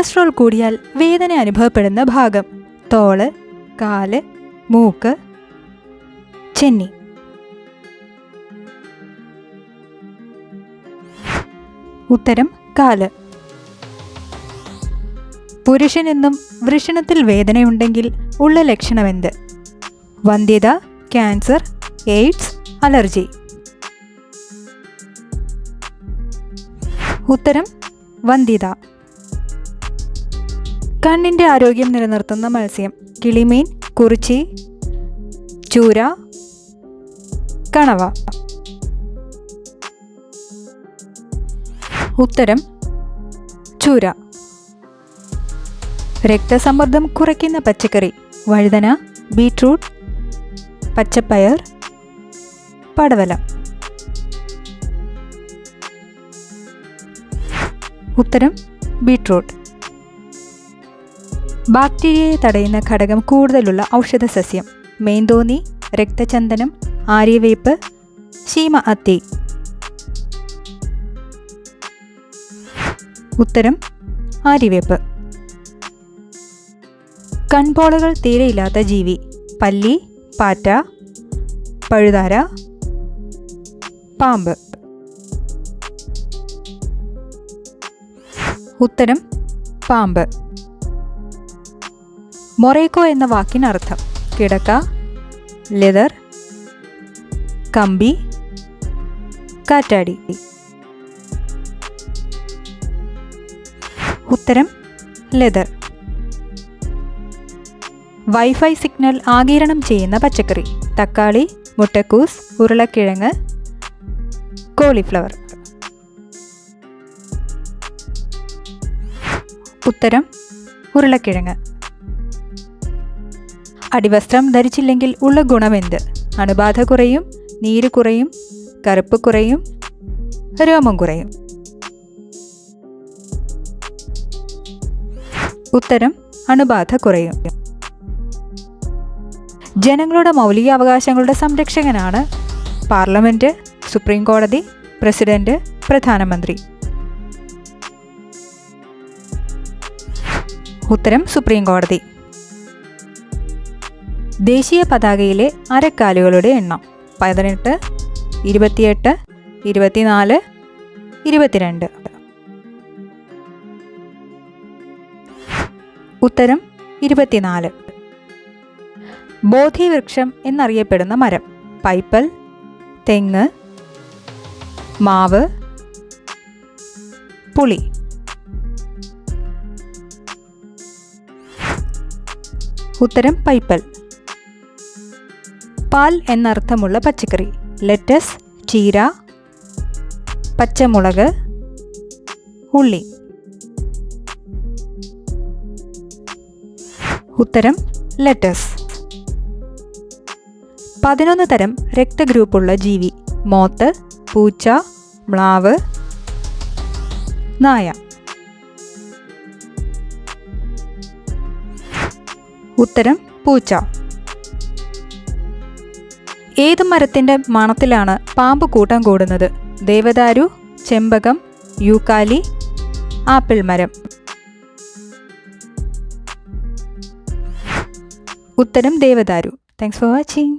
Cholesterol കൂടിയാൽ വേദന അനുഭവപ്പെടുന്ന ഭാഗം: തോള്, കാല്, മൂക്ക്, ചെന്നി. ഉത്തരം കാല്. പുരുഷനെന്നും വൃഷണത്തിൽ വേദനയുണ്ടെങ്കിൽ ഉള്ള ലക്ഷണമെന്ത്? വന്ധ്യത, ക്യാൻസർ, എയ്ഡ്സ്, അലർജി. ഉത്തരം വന്ധ്യത. കണ്ണിൻ്റെ ആരോഗ്യം നിലനിർത്തുന്ന മത്സ്യം: കിളിമീൻ, കുറിച്ചി, ചൂര, കണവ. ഉത്തരം ചൂര. രക്തസമ്മർദ്ദം കുറയ്ക്കുന്ന പച്ചക്കറി: വഴുതന, ബീറ്റ്റൂട്ട്, പച്ചപ്പയർ, പടവലം. ഉത്തരം ബീറ്റ്റൂട്ട്. ബാക്ടീരിയയെ തടയുന്ന ഘടകം കൂടുതലുള്ള ഔഷധ സസ്യം: മേന്തോന്നി, രക്തചന്ദനം, ആര്യവേപ്പ്, ശീമ അത്തി. ഉത്തരം ആര്യവേപ്പ്. കൺപോളകൾ തീരെയില്ലാത്ത ജീവി: പല്ലി, പാറ്റ, പഴുതാര, പാമ്പ്. ഉത്തരം പാമ്പ്. മൊറേക്കോ എന്ന വാക്കിനർത്ഥം: കിടക്ക, ലെതർ, കമ്പി, കാറ്റാടി. ഉത്തരം ലെതർ. വൈഫൈ സിഗ്നൽ ആഗിരണം ചെയ്യുന്ന പച്ചക്കറി: തക്കാളി, മുട്ടക്കൂസ്, ഉരുളക്കിഴങ്ങ്, കോളിഫ്ലവർ. ഉത്തരം ഉരുളക്കിഴങ്ങ്. അടിവസ്ത്രം ധരിച്ചില്ലെങ്കിൽ ഉള്ള ഗുണമെന്ത്? അണുബാധ കുറയും, നീര് കുറയും, കറുപ്പ് കുറയും, രോമം കുറയും. ഉത്തരം അണുബാധ കുറയും. ജനങ്ങളുടെ മൗലികാവകാശങ്ങളുടെ സംരക്ഷകനാണ് പാർലമെന്റ്, സുപ്രീം കോടതി, പ്രസിഡന്റ്, പ്രധാനമന്ത്രി. ഉത്തരം സുപ്രീം കോടതി. ദേശീയ പതാകയിലെ അരക്കാലുകളുടെ എണ്ണം: 18, 28, 24, 22. ഉത്തരം 24. ബോധിവൃക്ഷം എന്നറിയപ്പെടുന്ന മരം: പൈപ്പൽ, തെങ്ങ്, മാവ്, പുളി. ഉത്തരം പൈപ്പൽ. പാൽ എന്നർത്ഥമുള്ള പച്ചക്കറി: ലെറ്റസ്, ചീര, പച്ചമുളക്, ഉള്ളി. ഉത്തരം ലെറ്റസ്. 11 തരം രക്തഗ്രൂപ്പുള്ള ജീവി: മോത്ത്, പൂച്ച, മ്ലാവ്, നായ. ഉത്തരം പൂച്ച. ഏത് മരത്തിൻ്റെ മണത്തിലാണ് പാമ്പ് കൂട്ടം കൂടുന്നത്? ദേവദാരു, ചെമ്പകം, യൂക്കാലി, ആപ്പിൾ മരം. ഉത്തരം ദേവദാരു. Thanks for watching.